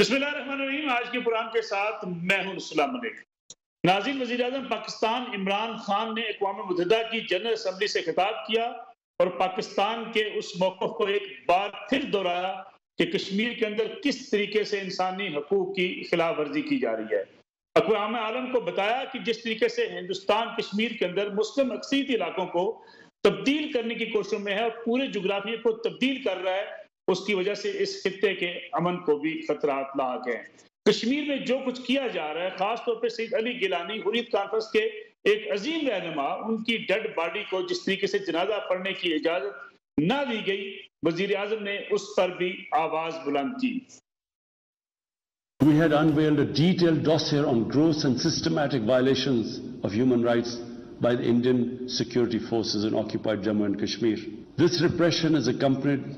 بسم اللہ الرحمن الرحیم۔ آج کے پروگرام کے ساتھ میں ہوں اسلام ملک۔ ناظرین، وزیر اعظم پاکستان عمران خان نے اقوام متحدہ کی جنرل اسمبلی سے خطاب کیا اور پاکستان کے اس موقف کو ایک بار پھر دہرایا کہ کشمیر کے اندر کس طریقے سے انسانی حقوق کی خلاف ورزی کی جا رہی ہے۔ اقوام عالم کو بتایا کہ جس طریقے سے ہندوستان کشمیر کے اندر مسلم اکثریتی علاقوں کو تبدیل کرنے کی کوششوں میں ہے اور پورے جغرافیے کو تبدیل کر رہا ہے، اس کی وجہ سے اس خطے کے امن کو بھی خطرات لاحق ہیں۔ کشمیر میں جو کچھ کیا جا رہا ہے، خاص طور پہ سید علی گیلانی حریت کانفرنس کے ایک عظیم رہنما، ان کی ڈیڈ باڈی کو جس طریقے سے جنازہ پڑھنے کی اجازت نہ دی گئی، وزیر اعظم نے اس پر بھی آواز بلند کی۔ We had unveiled a detailed dossier on gross and systematic violations of human rights by the Indian security forces in occupied Jammu and Kashmir. This repression is accompanied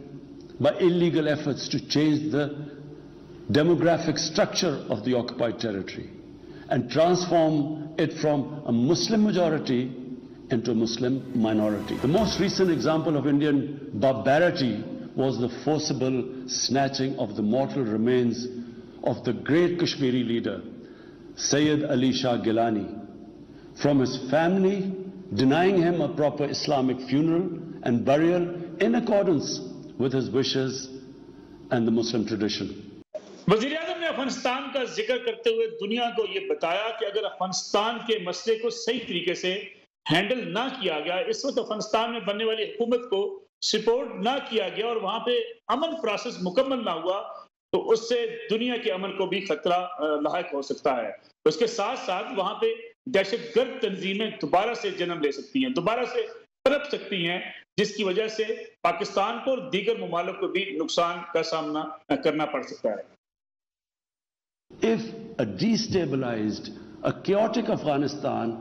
by illegal efforts to change the demographic structure of the occupied territory and transform it from a Muslim majority into a Muslim minority. The most recent example of Indian barbarity was the forcible snatching of the mortal remains of the great Kashmiri leader, Sayyid Ali Shah Gilani, from his family, denying him a proper Islamic funeral and burial in accordance with his wishes and the Muslim tradition. وزیر اعظم نے افغانستان کا ذکر کرتے ہوئے دنیا کو یہ بتایا کہ اگر افغانستان کے مسئلے کو صحیح طریقے سے ہینڈل نہ کیا گیا، اس وقت افغانستان میں بننے والی حکومت کو سپورٹ نہ کیا گیا اور وہاں پہ امن پروسیس مکمل نہ ہوا، تو اس سے دنیا کے امن کو بھی خطرہ لاحق ہو سکتا ہے۔ اس کے ساتھ ساتھ وہاں پہ دہشت گرد تنظیمیں دوبارہ سے جنم لے سکتی ہیں، دوبارہ سے پنپ سکتی ہیں، جس کی وجہ سے پاکستان کو اور دیگر ممالک کو بھی نقصان کا سامنا کرنا پڑ سکتا ہے۔ If a destabilized, a chaotic Afghanistan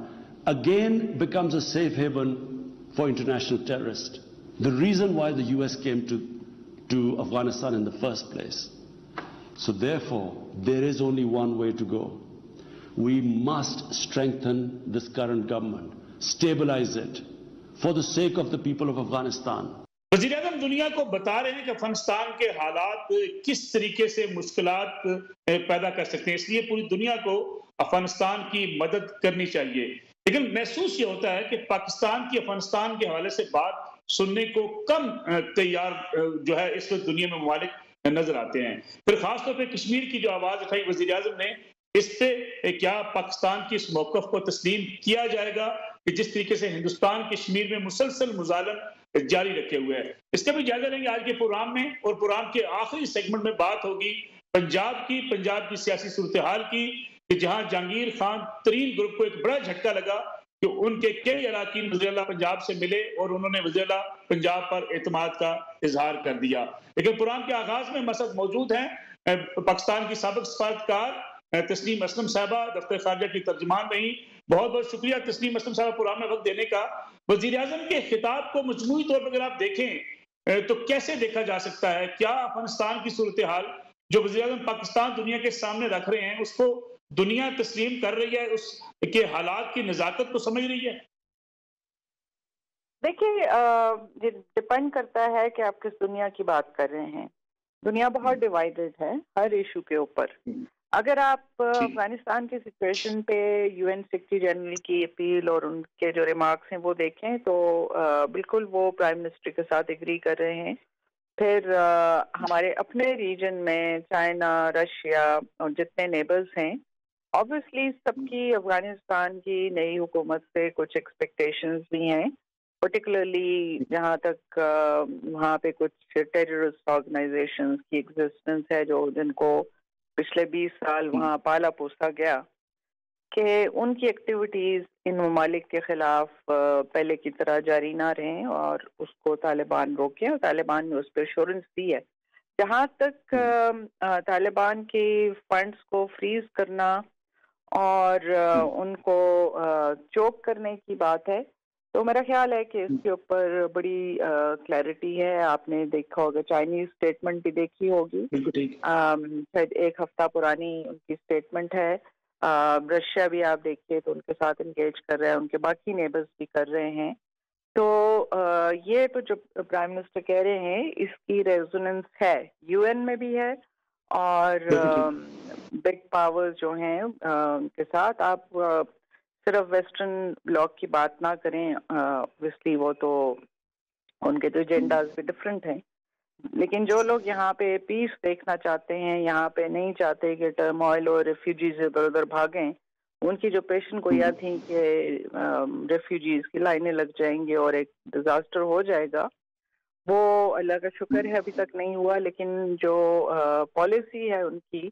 again becomes a safe haven for international terrorists, the reason why the US came to Afghanistan in the first place. So therefore, there is only one way to go. We must strengthen this current government, stabilize it, for the sake of the people of Afghanistan. وزیر اعظم دنیا کو بتا رہے ہیں کہ افغانستان کے حالات کس طریقے سے مشکلات پیدا کر سکتے ہیں، اس لیے پوری دنیا کو افغانستان کی مدد کرنی چاہیے۔ لیکن محسوس یہ ہوتا ہے کہ پاکستان کی افغانستان کے حوالے سے بات سننے کو کم تیار جو ہے اس وقت دنیا میں ممالک نظر آتے ہیں۔ پھر خاص طور پہ کشمیر کی جو آواز اٹھائی وزیر اعظم نے، اس پہ کیا پاکستان کی اس موقف کو تسلیم کیا جائے گا کہ جس طریقے سے ہندوستان کشمیر میں مسلسل مظالم جاری رکھے ہوئے ہیں؟ اس کا بھی جائزہ لیں گے آج کے پروگرام میں، اور پروگرام کے آخری سیگمنٹ میں بات ہوگی پنجاب کی سیاسی صورتحال کی، کہ جہاں جہانگیر خان ترین گروپ کو ایک بڑا جھٹکا لگا کہ ان کے کئی اراکین وزیر اعلیٰ پنجاب سے ملے اور انہوں نے وزیر اعلیٰ پنجاب پر اعتماد کا اظہار کر دیا۔ لیکن پروگرام کے آغاز میں مسعود موجود ہیں، پاکستان کی سابق سفارتکار تسنیم اسلم صاحبہ، دفتر خارجہ کی ترجمان رہی۔ بہت بہت شکریہ تسنیم اسلم صاحبہ پروگرام میں وقت دینے کا۔ وزیر اعظم کے خطاب کو مجموعی طور پر اگر آپ دیکھیں تو کیسے دیکھا جا سکتا ہے؟ کیا افغانستان کی صورتحال جو وزیر اعظم پاکستان دنیا کے سامنے رکھ رہے ہیں، اس کو دنیا تسلیم کر رہی ہے، اس کے حالات کی نزاکت کو سمجھ رہی ہے؟ دیکھیے، ڈیپینڈ کرتا ہے کہ آپ کس دنیا کی بات کر رہے ہیں۔ دنیا بہت ڈیوائیڈڈ ہے ہر ایشو کے اوپر۔ اگر آپ افغانستان کی سچویشن پہ یو این سیکرٹری جنرل کی اپیل اور ان کے جو ریمارکس ہیں وہ دیکھیں تو بالکل وہ پرائم منسٹر کے ساتھ ایگری کر رہے ہیں۔ پھر ہمارے اپنے ریجن میں چائنا، رشیا اور جتنے نیبرز ہیں، obviously سب کی افغانستان کی نئی حکومت سے کچھ ایکسپیکٹیشنز بھی ہیں، پرٹیکولرلی جہاں تک وہاں پہ کچھ ٹیررسٹ آرگنائزیشنز کی ایگزسٹنس ہے جو جن کو پچھلے 20 سال وہاں پالا پوسا گیا، کہ ان کی ایکٹیویٹیز ان ممالک کے خلاف پہلے کی طرح جاری نہ رہیں اور اس کو طالبان روکیں، اور طالبان نے اس پہ ایشورنس دی ہے۔ جہاں تک طالبان کے فنڈز کو فریز کرنا اور ان کو چوک کرنے کی بات ہے، تو میرا خیال ہے کہ اس کے اوپر بڑی کلیئرٹی ہے۔ آپ نے دیکھا ہوگا چائنیز اسٹیٹمنٹ بھی دیکھی ہوگی، شاید 1 ہفتہ پرانی ان کی اسٹیٹمنٹ ہے۔ رشیا بھی آپ دیکھیے تو ان کے ساتھ انگیج کر رہے ہیں، ان کے باقی نیبرز بھی کر رہے ہیں۔ تو یہ تو جو پرائم منسٹر کہہ رہے ہیں اس کی ریزوننس ہے، یو این میں بھی ہے اور بالکل بگ پاورز جو ہیں کے ساتھ آپ صرف ویسٹرن بلاک کی بات نہ کریں. اوبویسلی وہ تو ان کے تو ایجنڈاز بھی ڈفرینٹ ہیں، لیکن جو لوگ یہاں پہ پیس دیکھنا چاہتے ہیں، یہاں پہ نہیں چاہتے کہ ٹرموائل اور ریفیوجیز ادھر ادھر بھاگیں، ان کی جو پیشن گوئیاں تھیں کہ ریفیوجیز کی لائنیں لگ جائیں گی اور ایک ڈیزاسٹر ہو جائے گا، وہ اللہ کا شکر ہے ابھی تک نہیں ہوا. لیکن جو پالیسی ہے ان کی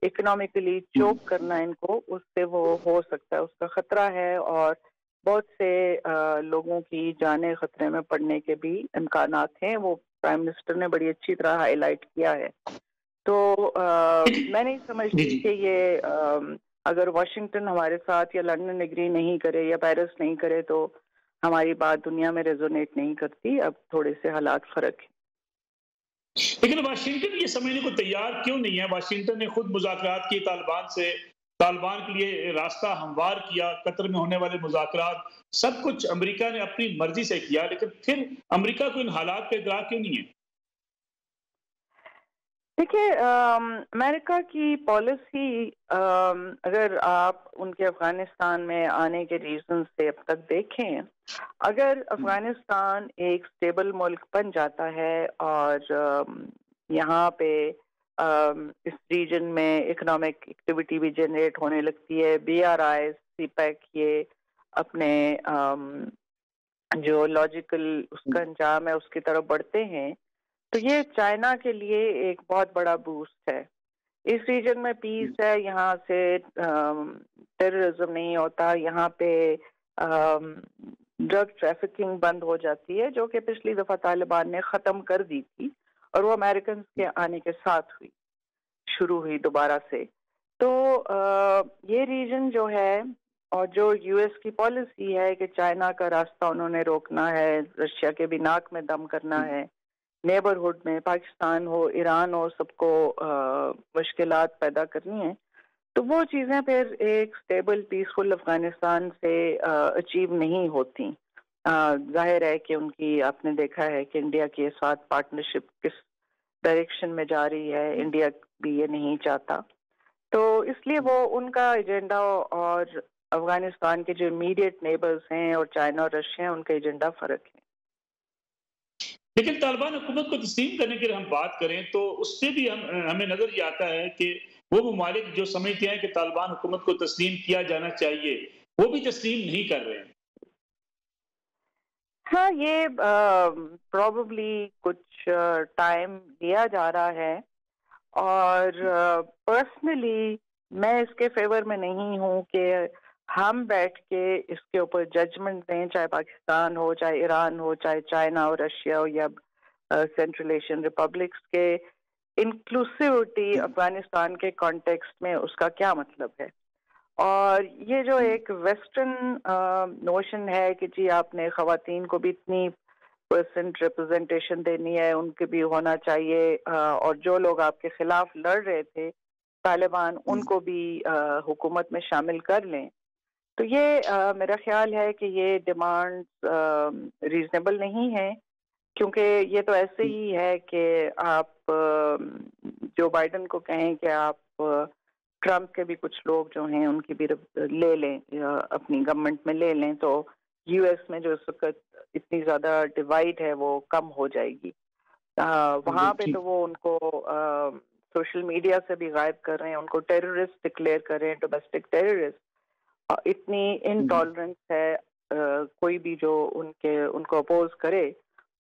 اکنامکلی چوک کرنا ان کو، اس سے وہ ہو سکتا ہے، اس کا خطرہ ہے، اور بہت سے لوگوں کی جانیں خطرے میں پڑنے کے بھی امکانات ہیں. وہ پرائم منسٹر نے بڑی اچھی طرح ہائی لائٹ کیا ہے. تو میں نہیں جی سمجھتی جی. کہ یہ اگر واشنگٹن ہمارے ساتھ یا لندن ایگری نہیں کرے یا پیرس نہیں کرے تو ہماری بات دنیا میں ریزونیٹ نہیں کرتی. اب تھوڑے سے حالات فرق ہیں. لیکن واشنگٹن یہ سمجھنے کو تیار کیوں نہیں ہے؟ واشنگٹن نے خود مذاکرات کی طالبان سے، طالبان کے لیے راستہ ہموار کیا، قطر میں ہونے والے مذاکرات سب کچھ امریکہ نے اپنی مرضی سے کیا، لیکن پھر امریکہ کو ان حالات کا ادراک کیوں نہیں ہے؟ دیکھیے، امریکہ کی پالیسی اگر آپ ان کے افغانستان میں آنے کے ریزن سے اب تک دیکھیں، اگر افغانستان ایک سٹیبل ملک بن جاتا ہے اور یہاں پہ اس ریجن میں اکنامک ایکٹیویٹی بھی جنریٹ ہونے لگتی ہے، B R I, CPEC, یہ اپنے جو لاجیکل اس کا انجام ہے اس کی طرف بڑھتے ہیں، تو یہ چائنا کے لیے ایک بہت بڑا بوسٹ ہے. اس ریجن میں پیس ہے، یہاں سے ٹیررزم نہیں ہوتا، یہاں پہ ڈرگ ٹریفکنگ بند ہو جاتی ہے، جو کہ پچھلی دفعہ طالبان نے ختم کر دی تھی اور وہ امریکنز کے آنے کے ساتھ شروع ہوئی دوبارہ سے. تو یہ ریجن جو ہے، اور جو یو ایس کی پالیسی ہے کہ چائنا کا راستہ انہوں نے روکنا ہے، رشیا کے بھی ناک میں دم کرنا ہے، نیبرہڈ میں پاکستان ہو، ایران ہو، سب کو مشکلات پیدا کرنی ہیں، تو وہ چیزیں پھر ایک سٹیبل پیسفل افغانستان سے اچیو نہیں ہوتی. ظاہر ہے کہ ان کی، آپ نے دیکھا ہے کہ انڈیا کے ساتھ پارٹنرشپ کس ڈائریکشن میں جا رہی ہے، انڈیا بھی یہ نہیں چاہتا. تو اس لیے وہ ان کا ایجنڈا اور افغانستان کے جو امیڈیٹ نیبرز ہیں اور چائنا اور رشیا ہیں، ان کا ایجنڈا فرق ہے. لیکن طالبان حکومت کو تسلیم کرنے کے لیے ہم بات کریں تو اس سے بھی ہمیں نظر یہ آتا ہے کہ وہ ممالک جو سمجھتے ہیں کہ طالبان حکومت کو تسلیم کیا جانا چاہیے، وہ بھی تسلیم نہیں کر رہے ہیں. ہاں، یہ پروبیبلی کچھ ٹائم لیا جا رہا ہے، اور پرسنلی میں اس کے فیور میں نہیں ہوں کہ ہم بیٹھ کے اس کے اوپر ججمنٹ دیں، چاہے پاکستان ہو، چاہے ایران ہو، چاہے چائنا ہو، رشیا ہو، یا سینٹرل ایشین ریپبلکس کے انکلوسیوٹی افغانستان کے کانٹیکسٹ میں اس کا کیا مطلب ہے. اور یہ جو ایک ویسٹرن نوشن ہے کہ جی آپ نے خواتین کو بھی اتنی پرسنٹ ریپرزنٹیشن دینی ہے، ان کے بھی ہونا چاہیے، اور جو لوگ آپ کے خلاف لڑ رہے تھے طالبان، ان کو بھی حکومت میں شامل کر لیں، تو یہ میرا خیال ہے کہ یہ ڈیمانڈ ریزنیبل نہیں ہے. کیونکہ یہ تو ایسے ہی ہے کہ آپ جو بائیڈن کو کہیں کہ آپ ٹرمپ کے بھی کچھ لوگ جو ہیں ان کی بھی لے لیں، اپنی گورنمنٹ میں لے لیں، تو یو ایس میں جو اس وقت اتنی زیادہ ڈیوائڈ ہے وہ کم ہو جائے گی. وہاں پہ تو وہ ان کو سوشل میڈیا سے بھی غائب کر رہے ہیں، ان کو ٹیررسٹ ڈکلیئر کر رہے ہیں، ڈومیسٹک ٹیررسٹ. اتنی انٹالرنس ہے، کوئی بھی جو ان کو اپوز کرے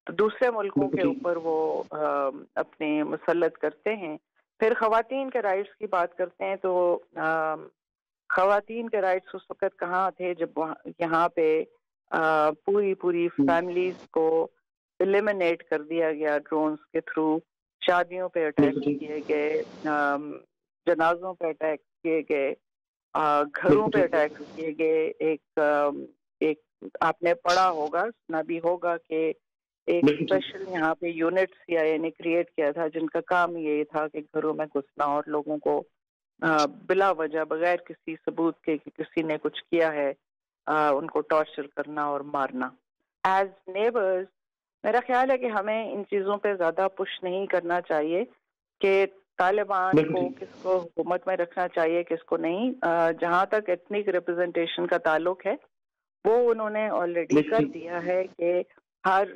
تو دوسرے ملکوں کے اوپر وہ اپنے مسلط کرتے ہیں. پھر خواتین کے رائٹس کی بات کرتے ہیں تو خواتین کے رائٹس اس وقت کہاں تھے جب یہاں پہ پوری فیملیز کو ایلیمنیٹ کر دیا گیا ڈرونز کے تھرو، شادیوں پہ اٹیک کیے گئے، جنازوں پہ اٹیک کیے گئے، گھروں پہ اٹیک کیے گئے. ایک آپ نے پڑھا ہوگا، سنا بھی ہوگا کہ ایک اسپیشل یہاں پہ یونٹ CIA نے کریٹ کیا تھا جن کا کام یہ تھا کہ گھروں میں گھسنا اور لوگوں کو بلا وجہ، بغیر کسی ثبوت کے کہ کسی نے کچھ کیا ہے، ان کو ٹارچر کرنا اور مارنا. ایز نیبرز میرا خیال ہے کہ ہمیں ان چیزوں پہ زیادہ پش نہیں کرنا چاہیے کہ طالبان کو کس کو حکومت میں رکھنا چاہیے کس کو نہیں. جہاں تک ایتھنک ریپرزنٹیشن کا تعلق ہے وہ انہوں نے آلریڈی کر دیا ہے کہ ہر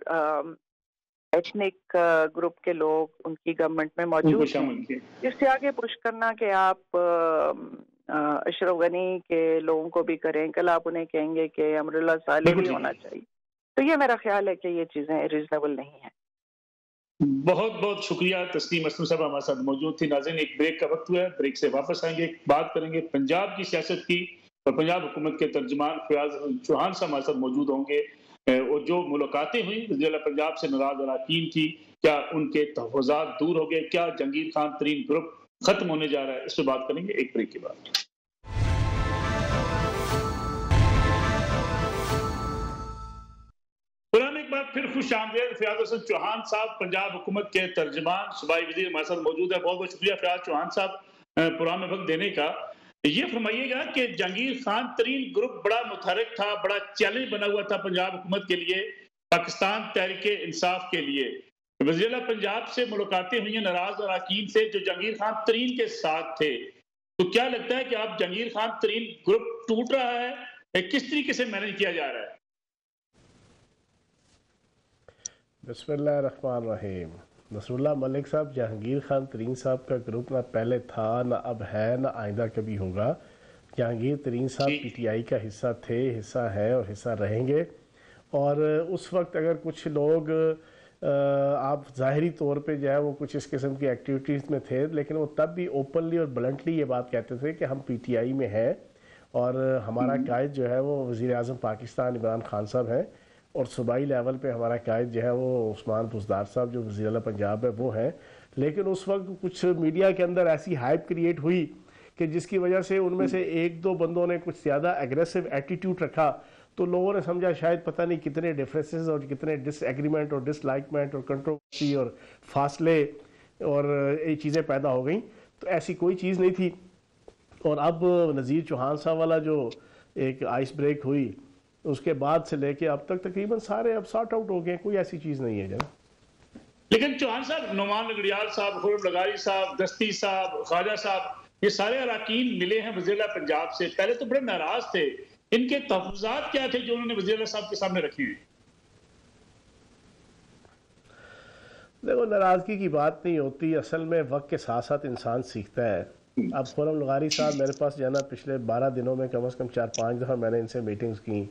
ایتھنک گروپ کے لوگ ان کی گورنمنٹ میں موجود ہیں. اس سے آگے پش کرنا کہ آپ اشرف غنی کے لوگوں کو بھی کریں, کل آپ انہیں کہیں گے کہ امراللہ صالح بھی ہونا چاہیے, تو یہ میرا خیال ہے کہ یہ چیزیں ریزنیبل نہیں ہیں. بہت بہت شکریہ. تسنیم اسلم صاحب ہمارے ساتھ موجود تھی. ناظرین ایک بریک کا وقت ہوا ہے, بریک سے واپس آئیں گے, بات کریں گے پنجاب کی سیاست کی, اور پنجاب حکومت کے ترجمان فیاض چوہان صاحب ہمارے ساتھ موجود ہوں گے. اور جو ملاقاتیں ہوئیں وزیر اعلیٰ پنجاب سے ناراض اراکین کی, کیا ان کے تحفظات دور ہو گئے, کیا جہانگیر خان ترین گروپ ختم ہونے جا رہا ہے, اس پہ بات کریں گے ایک بریک کے بعد. ایک بار پھر خوش آمدید. فیاض حسن چوہان صاحب پنجاب حکومت کے ترجمان صوبائی وزیر ہمارے ساتھ موجود ہے. بہت بہت شکریہ فیاض چوہان صاحب پروگرام میں وقت دینے کا. یہ فرمائیے گا کہ جہانگیر خان ترین گروپ بڑا متحرک تھا, بڑا چیلنج بنا ہوا تھا پنجاب حکومت کے لیے, پاکستان تحریک انصاف کے لیے. وزیر اعلیٰ پنجاب سے ملاقاتیں ہوئی ہیں ناراض اراکین سے جو جہانگیر خان ترین کے ساتھ تھے, تو کیا لگتا ہے کہ آپ جہانگیر خان ترین گروپ ٹوٹ رہا ہے, کس طریقے سے مینج کیا جا رہا ہے؟ بسم اللہ الرحمن الرحیم. نصر اللہ ملک صاحب جہانگیر خان ترین صاحب کا گروپ نہ پہلے تھا, نہ اب ہے, نہ آئندہ کبھی ہوگا. جہانگیر ترین صاحب پی ٹی آئی کا حصہ تھے, حصہ ہے اور حصہ رہیں گے. اور اس وقت اگر کچھ لوگ آپ ظاہری طور پہ جو ہے وہ کچھ اس قسم کی ایکٹیویٹیز میں تھے, لیکن وہ تب بھی اوپنلی اور بلنٹلی یہ بات کہتے تھے کہ ہم پی ٹی آئی میں ہیں اور ہمارا قائد جو ہے وہ وزیر اعظم پاکستان عمران خان صاحب ہیں, اور صوبائی لیول پہ ہمارا قائد جو ہے وہ عثمان بزدار صاحب جو وزیر اعلیٰ پنجاب ہے وہ ہیں. لیکن اس وقت کچھ میڈیا کے اندر ایسی ہائپ کریٹ ہوئی کہ جس کی وجہ سے ان میں سے ایک دو بندوں نے کچھ زیادہ ایگریسو ایٹیٹیوڈ رکھا, تو لوگوں نے سمجھا شاید پتہ نہیں کتنے ڈیفرنسز اور کتنے ڈس ایگریمنٹ اور ڈس لائکمنٹ اور کنٹروورسی اور فاصلے اور یہ چیزیں پیدا ہو گئیں. تو ایسی کوئی چیز نہیں تھی. اور اب نذیر چوہان صاحب والا جو ایک آئس بریک ہوئی, اس کے بعد سے لے کے اب تک تقریباً سارے اب سارٹ آؤٹ ہو گئے, کوئی ایسی چیز نہیں ہے جناب. لیکن چوہان صاحب, نعمان لنگڑیال صاحب, خرم لغاری صاحب, دستی صاحب, خواجہ صاحب, یہ سارے اراکین ملے ہیں وزیر اعلیٰ پنجاب سے, پہلے تو بڑے ناراض تھے. ان کے تحفظات کیا تھے جو انہوں نے وزیر اعلیٰ صاحب کے سامنے رکھے ہیں؟ دیکھو, ناراضگی کی بات نہیں ہوتی, اصل میں وقت کے ساتھ ساتھ انسان سیکھتا ہے. اب خرم لغاری صاحب میرے پاس جانا پچھلے 12 دنوں میں کم از کم 4-5 دفعہ میں نے ان سے میٹنگز کی.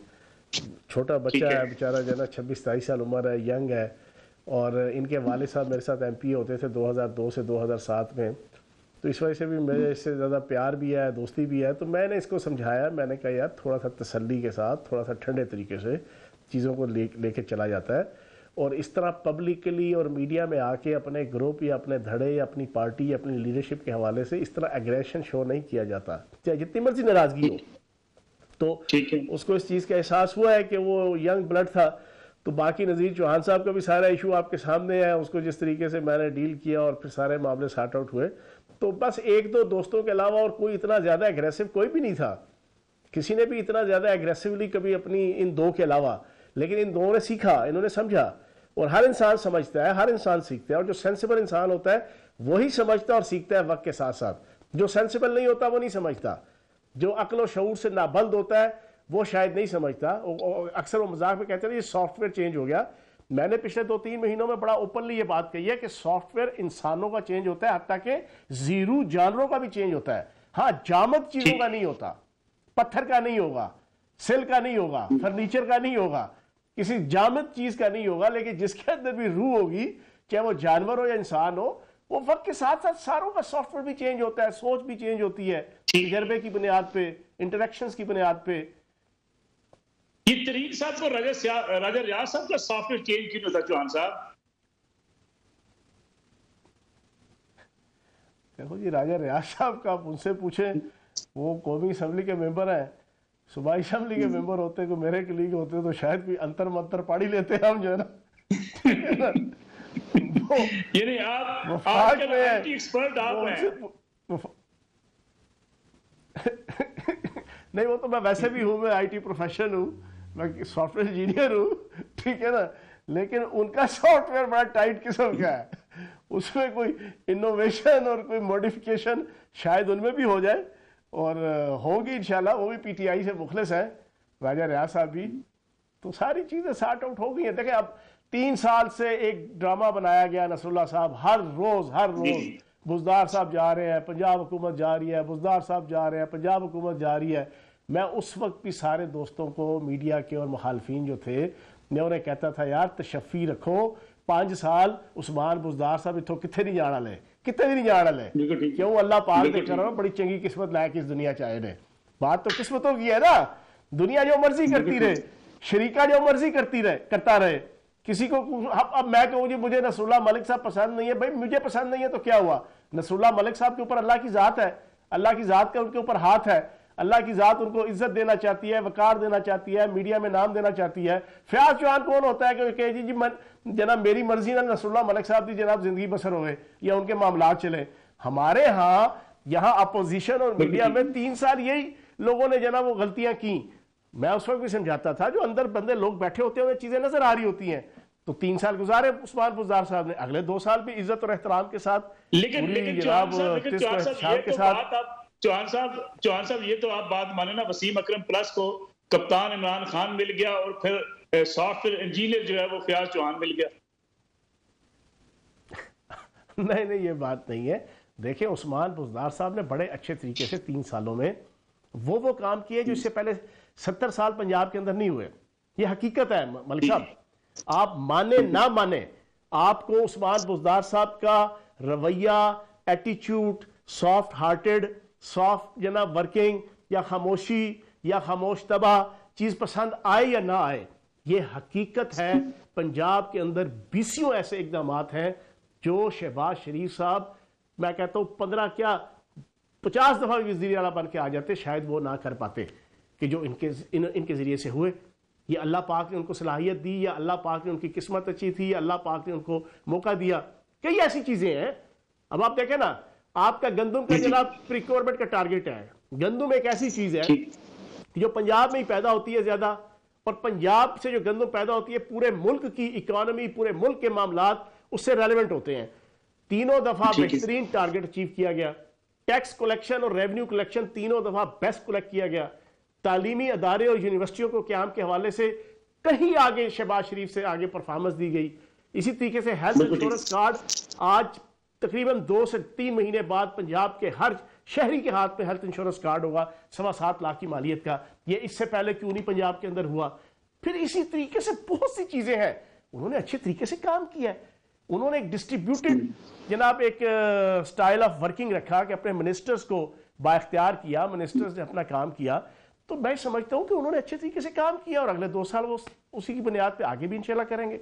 چھوٹا بچہ ہے بیچارہ جو ہے نا, 26-27 سال عمر ہے, ینگ ہے, اور ان کے والد صاحب میرے ساتھ ایم پی ہوتے تھے 2002 سے 2007 میں, تو اس وجہ سے بھی میرے اس سے زیادہ پیار بھی ہے, دوستی بھی ہے. تو میں نے اس کو سمجھایا, میں نے کہا یار تھوڑا سا تسلی کے ساتھ, تھوڑا سا ٹھنڈے طریقے سے چیزوں کو لے کے چلا جاتا ہے, اور اس طرح پبلکلی اور میڈیا میں آ کے اپنے گروپ یا اپنے دھڑے یا اپنی پارٹی یا اپنی لیڈرشپ کے حوالے سے اس طرح ایگریشن شو نہیں کیا جاتا, چاہے جتنی مرضی ناراضگی ہو. تو اس کو اس چیز کا احساس ہوا ہے کہ وہ ینگ بلڈ تھا. تو باقی نذیر چوہان صاحب کا بھی سارا ایشو آپ کے سامنے ہے, اس کو جس طریقے سے میں نے ڈیل کیا اور پھر سارے معاملے سارٹ آؤٹ ہوئے. تو بس ایک دو دوستوں کے علاوہ اور کوئی اتنا زیادہ ایگریسو کوئی بھی نہیں تھا, کسی نے بھی اتنا زیادہ ایگریسولی کبھی اپنی ان دو کے علاوہ. لیکن ان دو نے سیکھا, انہوں نے سمجھا, اور ہر انسان سمجھتا ہے, ہر انسان سیکھتا ہے, اور جو سینسیبل انسان ہوتا ہے وہی سمجھتا ہے اور سیکھتا ہے وقت کے ساتھ ساتھ. جو سینسیبل نہیں ہوتا وہ نہیں سمجھتا, جو عقل و شعور سے نابلد ہوتا ہے وہ شاید نہیں سمجھتا. اکثر وہ مذاق میں کہتے ہیں یہ سافٹ ویئر چینج ہو گیا. میں نے پچھلے 2-3 مہینوں میں بڑا اوپنلی یہ بات کہی ہے کہ سافٹ ویئر انسانوں کا چینج ہوتا ہے, حتیٰ کہ زیرو جانوروں کا بھی چینج ہوتا ہے. ہاں, جامد چیزوں کا نہیں ہوتا, پتھر کا نہیں ہوگا, سل کا نہیں ہوگا, فرنیچر کا نہیں ہوگا, کسی جامد چیز کا نہیں ہوگا, لیکن جس کے اندر بھی روح ہوگی, چاہے وہ جانور ہو یا انسان ہو, وہ وقت کے ساتھ ساتھ ساروں کا سافٹ ویئر بھی چینج ہوتا ہے, سوچ بھی چینج ہوتی ہے, تجربے کی بنیاد پہ, انٹریکشنز کی بنیاد پہ. یہ ترین صاحب کو راجہ ریاض صاحب کا سافٹ ویئر چینج کیوں ہوتا چوہان صاحب؟ دیکھو جی, راجہ ریاض صاحب کا آپ ان سے پوچھیں, وہ قومی اسمبلی کے ممبر ہیں, صوبائی اسمبلی کے ممبر ہوتے, کوئی میرے کلیگ ہوتے تو شاید کوئی انتر منتر پاڑی لیتے ہم جو ہے نا. یعنی آپ ایکسپرٹ آپ ہیں. نہیں, وہ تو میں ویسے بھی ہوں, میں آئی ٹی پروفیشن ہوں, میں سافٹ ویئر انجینئر ہوں, ٹھیک ہے نا, لیکن ان کا سافٹ ویئر بڑا ٹائٹ قسم کا ہے. اس میں کوئی انوویشن اور کوئی موڈیفیکیشن شاید ان میں بھی ہو جائے، اور ہوگی انشاءاللہ. وہ بھی پی ٹی آئی سے مخلص ہیں، راجہ ریاض صاحب بھی. تو ساری چیزیں سارٹ آؤٹ ہو گئی ہیں. دیکھیں اب 3 سال سے ایک ڈرامہ بنایا گیا، نصر اللہ صاحب ہر روز بزدار صاحب جا رہے ہیں، پنجاب حکومت جا رہی ہے، بزدار صاحب جا رہے ہیں، پنجاب حکومت جا رہی ہے. میں اس وقت بھی سارے دوستوں کو، میڈیا کے اور مخالفین جو تھے، میں انہیں کہتا تھا یار تشفی رکھو، 5 سال عثمان بزدار صاحب اتھوں کتنے نہیں جانا لے، کتنے بھی نہیں جانا لے. کیوں اللہ پاک دے کر بڑی چنگی قسمت لائے کہ اس دنیا چاہے نے. بات تو قسمتوں کی ہے نا. دنیا جو مرضی کرتی رہے، شریکہ جو مرضی کرتا رہے. کسی کو اب میں کہوں جی مجھے نصر اللہ ملک صاحب پسند نہیں ہے، بھائی مجھے پسند نہیں ہے تو کیا ہوا؟ نصر اللہ ملک صاحب کے اوپر اللہ کی ذات ہے، اللہ کی ذات کا ان کے اوپر ہاتھ ہے. اللہ کی ذات ان کو عزت دینا چاہتی ہے، وقار دینا چاہتی ہے، میڈیا میں نام دینا چاہتی ہے. فیاض چوہان کون ہوتا ہے کہ جی جناب میری مرضی نہ نصر اللہ ملک صاحب دی جناب زندگی بسر ہوئے یا ان کے معاملات چلیں. ہمارے ہاں یہاں اپوزیشن اور میڈیا میں 3 سال یہی لوگوں نے جناب وہ غلطیاں کی. میں اس وقت بھی سمجھاتا تھا جو اندر بندے لوگ بیٹھے ہوتے ہیں چیزیں نظر آ رہی ہوتی ہیں. تو 3 سال گزارے عثمان بزدار صاحب نے، اگلے 2 سال بھی عزت اور احترام کے ساتھ چوہان صاحب یہ تو آپ بات مانے نا، وسیم اکرم پلس کو کپتان عمران خان مل گیا اور پھر سافٹ ویئر انجینئر جو ہے وہ فیاض چوہان مل گیا. نہیں یہ بات نہیں ہے. دیکھیں عثمان بزدار صاحب نے بڑے اچھے طریقے سے 3 سالوں میں وہ کام کیے جو اس سے پہلے 70 سال پنجاب کے اندر نہیں ہوئے. یہ حقیقت ہے ملک صاحب، آپ مانے نہ مانے. آپ کو عثمان بزدار صاحب کا رویہ، ایٹیچیوڈ، سافٹ ہارٹڈ، سافٹ جناب ورکنگ، یا خاموشی یا خاموش طبع چیز پسند آئے یا نہ آئے، یہ حقیقت ہے. پنجاب کے اندر 20 ایسے اقدامات ہیں جو شہباز شریف صاحب، میں کہتا ہوں 15 کیا 50 دفعہ وزیر اعلیٰ بن کے آ جاتے، شاید وہ نہ کر پاتے کہ جو ان کے ذریعے سے ہوئے. یہ اللہ پاک نے ان کو صلاحیت دی، یا اللہ پاک نے ان کی قسمت اچھی تھی، یا اللہ پاک نے ان کو موقع دیا. کئی ایسی چیزیں ہیں. اب آپ دیکھیں نا، آپ کا گندم کا جناب پریکورمنٹ کا ٹارگٹ ہے. گندم ایک ایسی چیز ہے جو پنجاب میں ہی پیدا ہوتی ہے زیادہ، اور پنجاب سے جو گندم پیدا ہوتی ہے پورے ملک کی اکانومی، پورے ملک کے معاملات اس سے ریلیونٹ ہوتے ہیں. 3 دفعہ بہترین ٹارگٹ اچیو کیا گیا. ٹیکس کلیکشن اور ریونیو کلیکشن 3 دفعہ بیسٹ کلیکٹ کیا گیا. تعلیمی ادارے اور یونیورسٹیوں کو قیام کے حوالے سے کہیں آگے شہباز شریف سے آگے پرفارمنس دی گئی. اسی طریقے سے ہیلتھ انشورنس کارڈ، آج تقریباً 2 سے 3 مہینے بعد پنجاب کے ہر شہری کے ہاتھ میں ہیلتھ انشورنس کارڈ ہوگا 7.25 لاکھ کی مالیت کا. یہ اس سے پہلے کیوں نہیں پنجاب کے اندر ہوا؟ پھر اسی طریقے سے بہت سی چیزیں ہیں. انہوں نے اچھے طریقے سے کام کیا ہے. انہوں نے ایک ڈسٹریبیوٹڈ جناب ایک سٹائل آف ورکنگ رکھا کہ اپنے منسٹرز کو با اختیار کیا، منسٹرز نے اپنا کام کیا. تو میں سمجھتا ہوں کہ انہوں نے اچھے طریقے سے کام کیا، اور اگلے 2 سال وہ اسی کی بنیاد پہ آگے بھی انشاءاللہ کریں گے.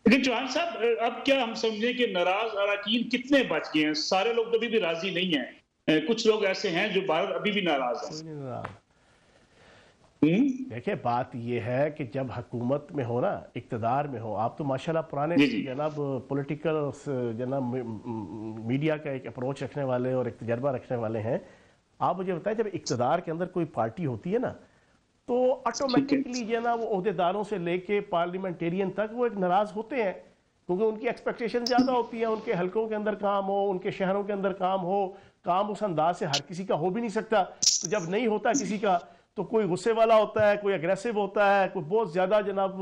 لیکن چوہان صاحب اب کیا ہم سمجھیں کہ ناراض اراکین کتنے بچ گئے ہیں؟ سارے لوگ تو ابھی بھی راضی نہیں ہیں، کچھ لوگ ایسے ہیں جو ابھی بھی ناراض ہیں. دیکھیں بات یہ ہے کہ جب حکومت میں ہو نا، اقتدار میں ہو، آپ تو ماشاءاللہ پرانے جناب پولیٹیکل جناب میڈیا کا ایک اپروچ رکھنے والے اور ایک تجربہ رکھنے والے ہیں. آپ مجھے بتائیں جب اقتدار کے اندر کوئی پارٹی ہوتی ہے نا، تو آٹومیٹکلی جناب وہ عہدیداروں سے لے کے پارلیمنٹیرین تک وہ ایک ناراض ہوتے ہیں، کیونکہ ان کی ایکسپیکٹیشن زیادہ ہوتی ہیں. ان کے حلقوں کے اندر کام ہو، ان کے شہروں کے اندر کام ہو، کام اس انداز سے ہر کسی کا ہو بھی نہیں سکتا. تو جب نہیں ہوتا کسی کا، تو کوئی غصے والا ہوتا ہے، کوئی اگریسو ہوتا ہے، کوئی بہت زیادہ جناب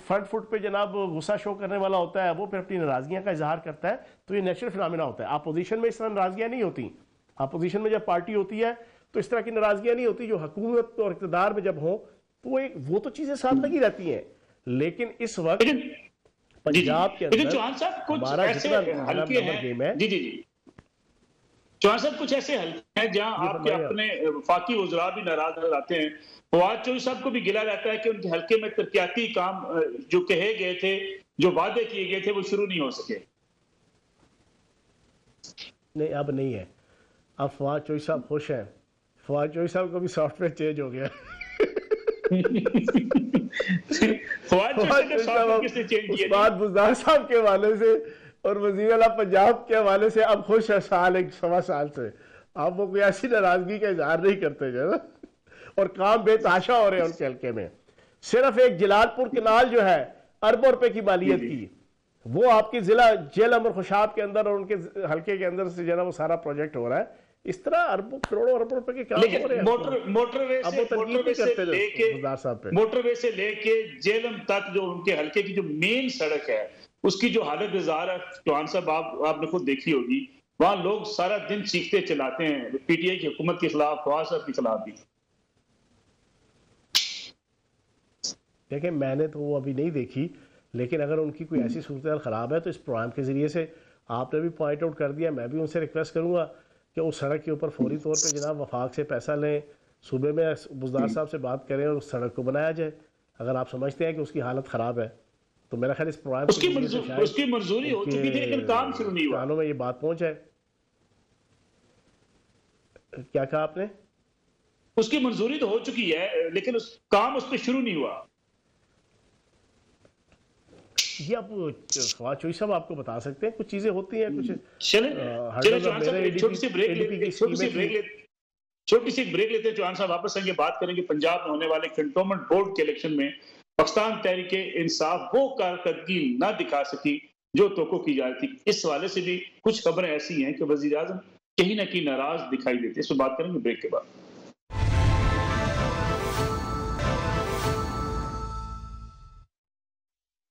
فرنٹ فٹ پہ جناب غصہ شو کرنے والا ہوتا ہے، وہ پھر اپنی ناراضگیاں کا اظہار کرتا ہے. تو یہ نیچرل فنامنا ہوتا ہے. اپوزیشن میں اس طرح ناراضگیاں نہیں ہوتی. اپوزیشن میں جب پارٹی ہوتی ہے تو اس طرح کی ناراضگیاں نہیں ہوتی. جو حکومت اور اقتدار میں جب ہوں تو وہ تو چیزیں ساتھ لگی رہتی ہیں. لیکن اس وقت پنجاب کے اندر ہمارا جتنا نمبر گیم ہے، چوہان صاحب کچھ ایسے حلقے ہیں جہاں آپ کے اپنے وفاقی وزراء بھی ناراض نظر آتے ہیں. فواد چوہدری صاحب کو بھی گلہ رہتا ہے کہ ان کے حلقے میں ترقیاتی کام جو کہے گئے تھے، جو وعدے کیے گئے تھے، وہ شروع نہیں ہو سکے. نہیں اب نہیں ہے. اب فواد چوہدری صاحب خوش ہیں. فواد چوہدری صاحب کو بھی سافٹ ویئر چینج ہو گیا. عثمان بزدار صاحب کے حوالے سے اور وزیر اعلیٰ پنجاب کے حوالے سے اب خوش ہے. 1.25 سال سے اب وہ کوئی ایسی ناراضگی کا اظہار نہیں کرتے جو ہے نا. اور کام بے تحاشا ہو رہے ہیں ان کے حلقے میں. صرف ایک جلال پور کنال جو ہے اربوں روپے کی مالیت کی، وہ آپ کی ضلع جیلم اور خوشاب کے اندر اور ان کے حلقے کے اندر سے جو ہے نا وہ سارا پروجیکٹ ہو رہا ہے. اس طرح اربوں کروڑوں اربوں روپے کے کام ہو رہے ہیں. موٹر وے سے لے کے جیلم تک جو ان کے حلقے کی جو مین سڑک ہے اس کی جو حالت گزار ہے چوہان صاحب آپ نے خود دیکھی ہوگی. وہاں لوگ سارا دن چیختے چلاتے ہیں پی ٹی آئی کی حکومت کے خلاف, فواز صاحب کے خلاف بھی. دیکھیں میں نے تو وہ ابھی نہیں دیکھی, لیکن اگر ان کی کوئی ایسی صورتحال خراب ہے تو اس پروگرام کے ذریعے سے آپ نے بھی پوائنٹ آؤٹ کر دیا, میں بھی ان سے ریکویسٹ کروں گا کہ اس سڑک کے اوپر فوری طور پہ جناب وفاق سے پیسہ لیں, صوبے میں بزدار صاحب سے بات کریں اور اس سڑک کو بنایا جائے. اگر آپ سمجھتے ہیں کہ اس کی حالت خراب ہے تو میرا خیال اس پروگرام اس کی منظوری ہو چکی تھی لیکن کام شروع نہیں ہوا. کانوں میں یہ بات پہنچ جائے. کیا کہا آپ نے؟ اس کی منظوری تو ہو چکی ہے لیکن کام اس پہ شروع نہیں ہوا. یہ آپ خواجہ چوئی صاحب آپ کو بتا سکتے ہیں, کچھ چیزیں ہوتی ہیں کچھ. چھوٹی سی بریک لیتے ہیں چوہان صاحب, واپس آئیں گے بات کریں گے پنجاب میں ہونے والے کنٹونمنٹ بورڈ کے الیکشن میں پاکستان تحریک انصاف وہ کارکردگی نہ دکھا سکی جو توقع کی جا رہی تھی. اس حوالے سے بھی کچھ خبریں ایسی ہیں کہ وزیر اعظم کہیں نہ کہیں ناراض دکھائی دیتے. اس پہ بات کریں گے بریک کے بعد.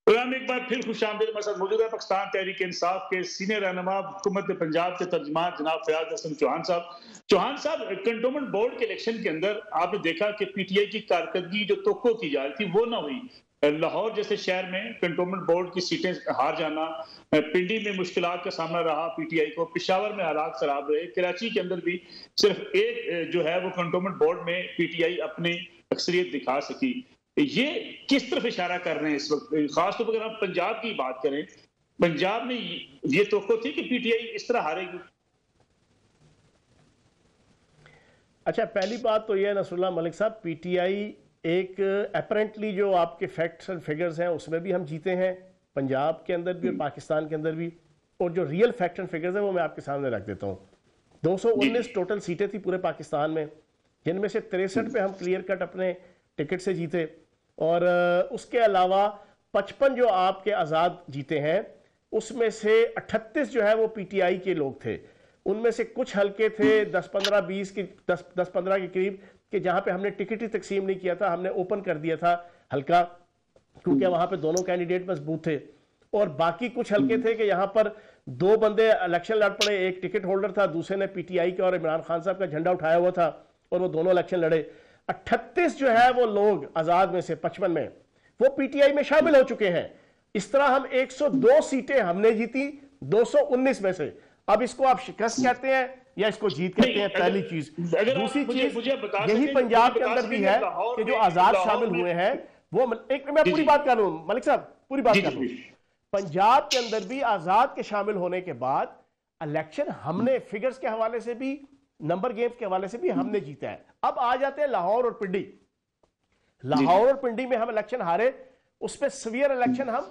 پروگرام ایک بار پھر خوش آمدید. ہمارے ساتھ موجود ہے پاکستان تحریک انصاف کے سینئر رہنما حکومت پنجاب کے ترجمان جناب فیاض حسن چوہان صاحب. چوہان صاحب, کنٹونمنٹ بورڈ کے الیکشن کے اندر آپ نے دیکھا کہ پی ٹی آئی کی کارکردگی جو توقع کی جا رہی تھی وہ نہ ہوئی. لاہور جیسے شہر میں کنٹونمنٹ بورڈ کی سیٹیں ہار جانا, پنڈی میں مشکلات کا سامنا رہا پی ٹی آئی کو, پشاور میں حالات خراب رہے, کراچی کے اندر بھی صرف ایک جو ہے وہ کنٹونمنٹ بورڈ میں پی ٹی آئی اپنی اکثریت دکھا سکی. یہ کس طرف اشارہ کر رہے ہیں اس وقت؟ خاص طور پر اگر ہم پنجاب کی بات کریں, پنجاب میں یہ توقع تھی کہ پی ٹی آئی اس طرح ہارے گی؟ اچھا, پہلی بات تو یہ ہے نصر اللہ ملک صاحب, پی ٹی آئی ایک اپرنٹلی جو آپ کے فیکٹس اینڈ فگرز ہیں اس میں بھی ہم جیتے ہیں, پنجاب کے اندر بھی اور پاکستان کے اندر بھی, اور جو ریئل فیکٹ اینڈ فگرز ہیں وہ میں آپ کے سامنے رکھ دیتا ہوں. 219 ٹوٹل سیٹیں تھی پورے پاکستان میں, جن میں سے 63 پہ ہم کلیئر کٹ اپنے ٹکٹ سے جیتے, اور اس کے علاوہ 55 جو آپ کے آزاد جیتے ہیں اس میں سے 38 جو ہے وہ پی ٹی آئی کے لوگ تھے. ان میں سے کچھ حلقے تھے 10-15 کے قریب کہ جہاں پہ ہم نے ٹکٹ ہی تقسیم نہیں کیا تھا, ہم نے اوپن کر دیا تھا حلقہ, کیونکہ وہاں پہ دونوں کینڈیڈیٹ مضبوط تھے. اور باقی کچھ حلقے تھے کہ یہاں پر 2 بندے الیکشن لڑ پڑے, ایک ٹکٹ ہولڈر تھا, دوسرے نے پی ٹی آئی کا اور عمران خان صاحب کا جھنڈا اٹھایا ہوا تھا, اور وہ دونوں الیکشن لڑے. 38 جو ہے وہ لوگ آزاد میں سے 55 میں وہ پی ٹی آئی میں شامل ہو چکے ہیں. اس طرح ہم 102 سیٹیں ہم نے جیتی 219 میں سے. اب اس کو آپ شکست کہتے ہیں یا اس کو جیت کہتے ہیں, پہلی چیز. دوسری چیز یہی پنجاب کے اندر بھی ہے کہ جو آزاد شامل ہوئے ہیں وہ, ایک میں پوری بات کر رہا ہوں ملک صاحب, پوری بات کر رہا ہوں. پنجاب کے اندر بھی آزاد کے شامل ہونے کے بعد الیکشن ہم نے فگرز کے حوالے سے بھی, نمبر گیمز کے حوالے سے بھی ہم نے جیتا ہے. اب آ جاتے ہیں لاہور اور پنڈی. لاہور اور پنڈی میں ہم الیکشن ہارے, اس پہ سویر الیکشن ہم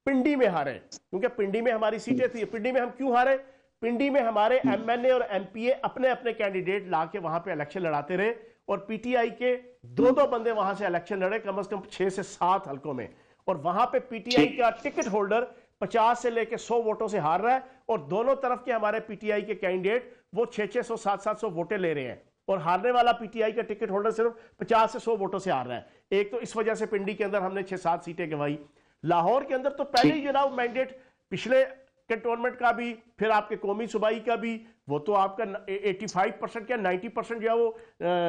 پنڈی میں ہارے, کیونکہ پنڈی میں ہماری سیٹیں تھی. پنڈی میں ہم کیوں ہارے؟ پنڈی میں ہمارے ایم این اے اور ایم پی اے اپنے اپنے کینڈیڈیٹ لا کے وہاں پہ الیکشن لڑاتے رہے, اور پی ٹی آئی کے 2 بندے وہاں سے الیکشن لڑے کم از کم 6 سے 7 حلقوں میں, اور وہاں پہ پی ٹی آئی کا ٹکٹ ہولڈر 50 سے لے کے 100 ووٹوں سے ہار رہا ہے, اور دونوں طرف کے ہمارے پی ٹی آئی کے کینڈیڈیٹ وہ 600 700 ووٹیں لے رہے ہیں, اور ہارنے والا پی ٹی آئی کا ٹکٹ ہولڈر صرف 50 سے 100 ووٹوں سے ہار رہا ہے. ایک تو اس وجہ سے پنڈی کے اندر ہم نے 6-7 سیٹیں گنوائی. لاہور کے اندر تو پہلے ہی جناب مینڈیٹ پچھلے کنٹونمنٹ کا بھی, پھر آپ کے قومی صوبائی کا بھی, وہ تو آپ کا 85% یا 90% جو ہے وہ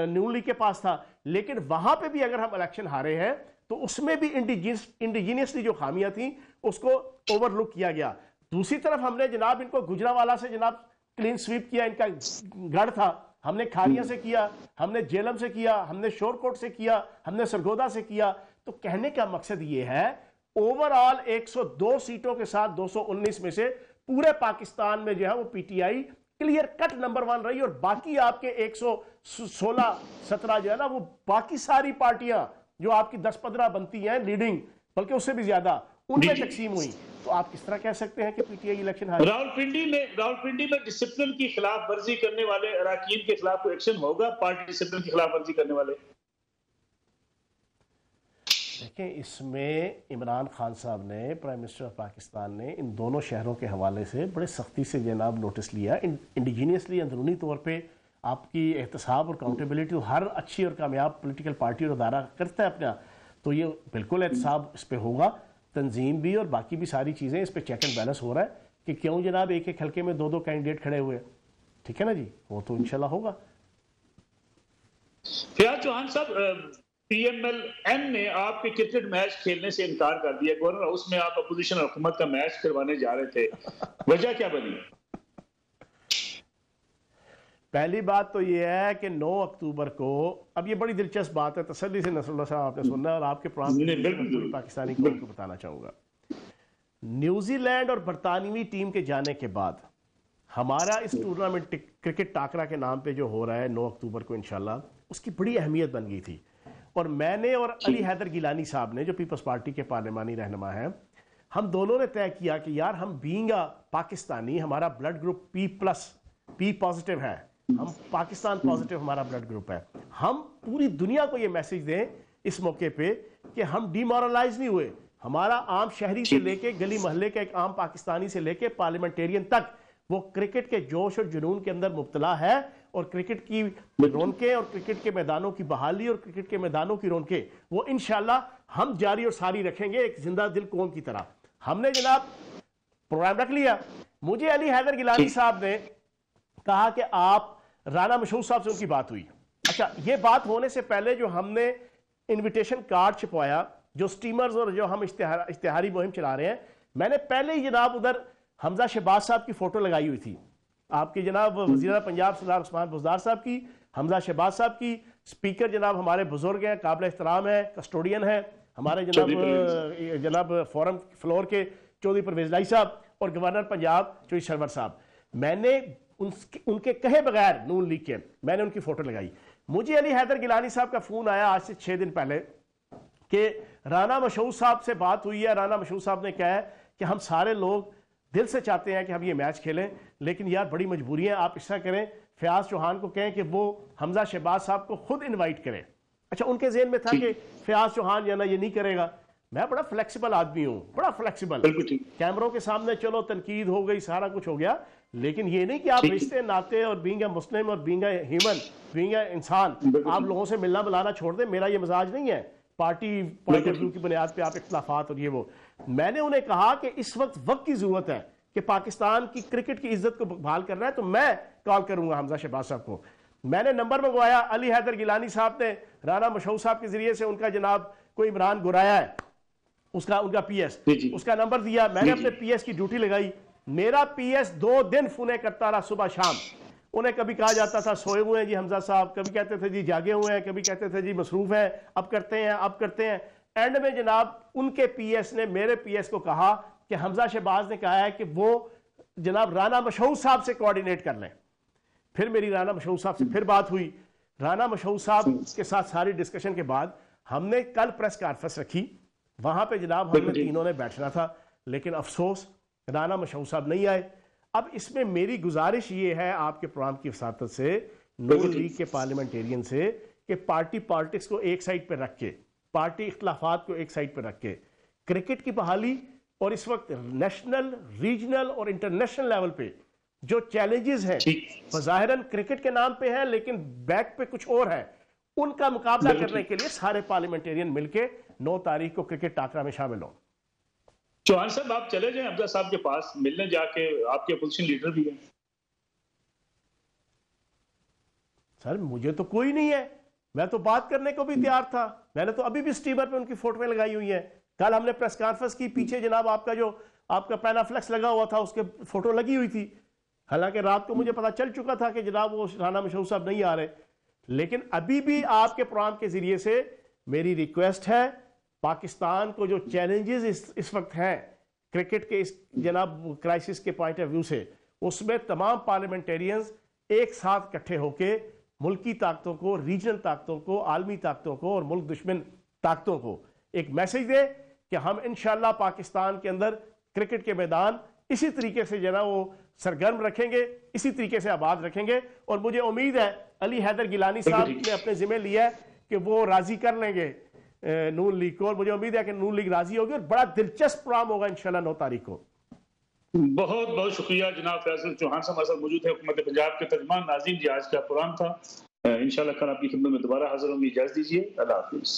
نون لیگ کے پاس تھا. لیکن وہاں پہ بھی اگر ہم الیکشن ہارے ہیں تو اس میں بھی انڈیجینسلی جو خامیاں تھیں اس کو اوور لک کیا گیا. دوسری طرف ہم نے جناب ان کو گجرانوالہ سے جناب کلین سویپ کیا, ان کا گڑھ تھا, ہم نے کھاریاں سے کیا, ہم نے جیلم سے کیا, ہم نے شور کوٹ سے کیا, ہم نے سرگودا سے کیا. تو کہنے کا مقصد یہ ہے اوور آل 102 سیٹوں کے ساتھ 219 میں سے پورے پاکستان میں جو ہے وہ P T I clear cut number 1 رہی, اور باقی آپ کے 116-17 جو ہے نا وہ باقی ساری پارٹیاں جو آپ کی 10-15 بنتی ہیں لیڈنگ, بلکہ اس سے بھی زیادہ, ان میں تقسیم ہوئی. تو آپ کس طرح کہہ سکتے ہیں کہ پی ٹی آئی الیکشن ہاری؟ راولپنڈی میں ڈسپلن کی خلاف ورزی کرنے والے اراکین کے خلاف کوئی ایکشن ہوگا؟ پارٹی ڈسپلن کی خلاف ورزی کرنے والے دیکھیں اس میں عمران خان صاحب نے، پرائم منسٹر آف پاکستان نے ان دونوں شہروں کے حوالے سے بڑے سختی سے جناب نوٹس لیا، انڈیجینیسلی اندرونی طور پہ آپ کی احتساب اور اکاؤنٹیبلٹی ہر اچھی اور کامیاب پولیٹیکل پارٹی اور ادارہ کرتا ہے اپنا، تو یہ بالکل احتساب اس پہ ہوگا، تنظیم بھی اور باقی بھی ساری چیزیں اس پہ چیک اینڈ بیلنس ہو رہا ہے کہ کیوں جناب ایک ایک حلقے میں دو دو کینڈیڈیٹ کھڑے ہوئے، ٹھیک ہے نا جی، وہ تو انشاءاللہ ہوگا۔ فیاض چوہان صاحب، پی ایم ایل این نے آپ کے کرکٹ میچ کھیلنے سے انکار کر دیا، گورنر ہاؤس میں آپ اپوزیشن حکومت کا میچ کروانے جا رہے تھے، وجہ کیا بنی؟ پہلی بات تو یہ ہے کہ 9 اکتوبر کو، اب یہ بڑی دلچسپ بات ہے، تسلی سے نصر اللہ صاحب آپ نے سننا اور آپ کے پروگرام پاکستانی قوم کو بتانا چاہوں گا، نیوزی لینڈ اور برطانوی ٹیم کے جانے کے بعد ہمارا اس ٹورنامنٹ کرکٹ ٹاکرا کے نام پہ جو ہو رہا ہے 9 اکتوبر کو انشاءاللہ، اس کی بڑی اہمیت بن گئی تھی، اور میں نے اور علی حیدر گیلانی صاحب نے جو پیپلز پارٹی کے پارلیمانی رہنما ہیں، ہم دونوں نے طے کیا کہ یار ہم بینگ پاکستانی، ہمارا بلڈ گروپ پی پازیٹیو ہے، ہم پاکستان پازیٹیو ہمارا بلڈ گروپ ہے، ہم پوری دنیا کو یہ میسج دیں اس موقع پہ کہ ہم ڈی مورلائز نہیں ہوئے، ہمارا عام شہری سے لے کے گلی محلے کے ایک عام پاکستانی سے لے کے پارلیمنٹیرین تک وہ کرکٹ کے جوش اور جنون کے اندر مبتلا ہے، اور کرکٹ کی رونقیں اور کرکٹ کے میدانوں کی بحالی اور کرکٹ کے میدانوں کی رونقیں وہ انشاءاللہ ہم جاری اور ساری رکھیں گے ایک زندہ دل قوم کی طرح۔ ہم نے جناب پروگرام رکھ لیا، مجھے علی حیدر گیلانی صاحب نے کہا کہ آپ رانا مشہور صاحب سے ان کی بات ہوئی، اچھا یہ بات ہونے سے پہلے جو ہم نے انویٹیشن کارڈ چھپوایا، جو سٹیمرز اور جو ہم اشتہاری مہم چلا رہے ہیں، میں نے پہلے ہی جناب ادھر حمزہ شہباز صاحب کی فوٹو لگائی ہوئی تھی، آپ کے جناب وزیر پنجاب سردار عثمان بزدار صاحب کی، حمزہ شہباز صاحب کی، سپیکر جناب ہمارے بزرگ ہیں، قابل احترام ہیں، کسٹوڈین ہیں ہمارے جناب فورم فلور کے چودھری پرویز لائی صاحب، اور گورنر پنجاب چودھری سرور صاحب، میں نے ان کے کہے بغیر نون لیگ کے میں نے ان کی فوٹو لگائی۔ مجھے علی حیدر گیلانی صاحب کا فون آیا آج سے 6 دن پہلے کہ رانا مشہور صاحب سے بات ہوئی ہے، رانا مشہور صاحب نے کہا ہے کہ ہم سارے لوگ دل سے چاہتے ہیں کہ ہم یہ میچ کھیلیں، لیکن یار بڑی مجبوری ہے، آپ اس طرح کریں فیاض چوہان کو کہیں کہ وہ حمزہ شہباز صاحب کو خود انوائٹ کریں۔ اچھا ان کے ذہن میں تھا کہ فیاض چوہان یہ نہیں کرے گا، میں بڑا فلیکسیبل آدمی ہوں، بڑا فلیکسیبل، کیمروں کے سامنے چلو تنقید ہو گئی، سارا کچھ ہو گیا، لیکن یہ نہیں کہ آپ رشتے ناتے اور بینگ اے مسلم اور being a human, being a انسان آپ لوگوں سے ملنا بلانا چھوڑ دیں، میرا یہ مزاج نہیں ہے، پارٹی پوائنٹ آف ویو کی بنیاد پہ آپ اختلافات اور یہ وہ۔ میں نے انہیں کہا کہ اس وقت کی ضرورت ہے کہ پاکستان کی کرکٹ کی عزت کو بحال کرنا ہے، تو میں کال کروں گا حمزہ شہباز صاحب کو۔ میں نے نمبر منگوایا، علی حیدر گیلانی صاحب نے رانا مشہور صاحب کے ذریعے سے ان کا جناب کوئی عمران گرایا ہے، ان کا پی ایس، اس کا نمبر دیا، میں نے اپنے پی ایس کی ڈیوٹی لگائی، میرا پی ایس 2 دن فونے کرتا رہا صبح شام، انہیں کبھی کہا جاتا تھا سوئے ہوئے ہیں جی حمزہ صاحب، کبھی کہتے تھے جی جاگے ہوئے ہیں، کبھی کہتے تھے جی مصروف ہیں، اب کرتے ہیں، اینڈ میں جناب ان کے پی ایس نے میرے پی ایس کو کہا کہ حمزہ شہباز نے کہا ہے کہ وہ جناب رانا مشہور صاحب سے کوارڈینیٹ کر لیں۔ پھر میری رانا مشہور صاحب سے پھر بات ہوئی، رانا مشہور صاحب کے ساتھ ساری ڈسکشن کے بعد ہم نے کل پریس کانفرنس رکھی، وہاں پہ جناب ہم نے تینوں نے بیٹھنا تھا، لیکن افسوس رانا مشہور صاحب نہیں آئے۔ اب اس میں میری گزارش یہ ہے آپ کے پروگرام کی وساطت سے، نون لیگ کے پارلیمنٹیرین سے، کہ پارٹی پالیٹکس کو ایک سائڈ پہ رکھ کے، پارٹی اختلافات کو ایک سائڈ پہ رکھ کے، کرکٹ کی بحالی اور اس وقت نیشنل، ریجنل اور انٹرنیشنل لیول پہ جو چیلنجز ہیں، بظاہراً کرکٹ کے نام پہ ہیں لیکن بیک پہ کچھ اور ہے، ان کا مقابلہ کرنے کے لیے سارے پارلیمنٹیرین مل کے 9 تاریخ کو کرکٹ ٹاکرا میں شامل ہوں۔ چوہان صاحب آپ چلے جائیں حمزہ صاحب کے پاس ملنے، جا کے آپ کے اپوزیشن لیڈر بھی ہیں۔ سر مجھے تو کوئی نہیں ہے، میں تو بات کرنے کو بھی تیار تھا، میں نے تو ابھی بھی سٹیمر پہ ان کی فوٹویں لگائی ہوئی ہیں، کل ہم نے پریس کانفرنس کی، پیچھے جناب آپ کا پینا فلیکس لگا ہوا تھا، اس کے فوٹو لگی ہوئی تھی، حالانکہ رات کو مجھے پتا چل چکا تھا کہ جناب وہ رانا مشہور صاحب نہیں آ رہے، لیکن ابھی بھی آپ کے پروگرام کے ذریعے سے میری ریکویسٹ ہے، پاکستان کو جو چیلنجز اس وقت ہیں کرکٹ کے اس جناب کرائسس کے پوائنٹ آف ویو سے، اس میں تمام پارلیمنٹیرینز ایک ساتھ اکٹھے ہو کے ملکی طاقتوں کو، ریجنل طاقتوں کو، عالمی طاقتوں کو اور ملک دشمن طاقتوں کو ایک میسج دے کہ ہم انشاءاللہ پاکستان کے اندر کرکٹ کے میدان اسی طریقے سے وہ سرگرم رکھیں گے، اسی طریقے سے آباد رکھیں گے، اور مجھے امید ہے علی حیدر گیلانی صاحب نے اپنے ذمہ لیا ہے کہ وہ راضی کر لیں گے نون لیگ کو، اور مجھے امید ہے کہ نون لیگ راضی ہوگی اور بڑا دلچسپ پروگرام ہوگا انشاءاللہ 9 تاریخ کو. بہت بہت شکریہ جناب فیصل چوہان صاحب ہمارے ساتھ موجود ہیں، حکومت پنجاب کے ترجمان. ناظرین جی آج کا پروگرام تھا، انشاءاللہ کل آپ کی خدمت میں دوبارہ حاضر ہوں گی. اجازت دیجیے، اللہ حافظ.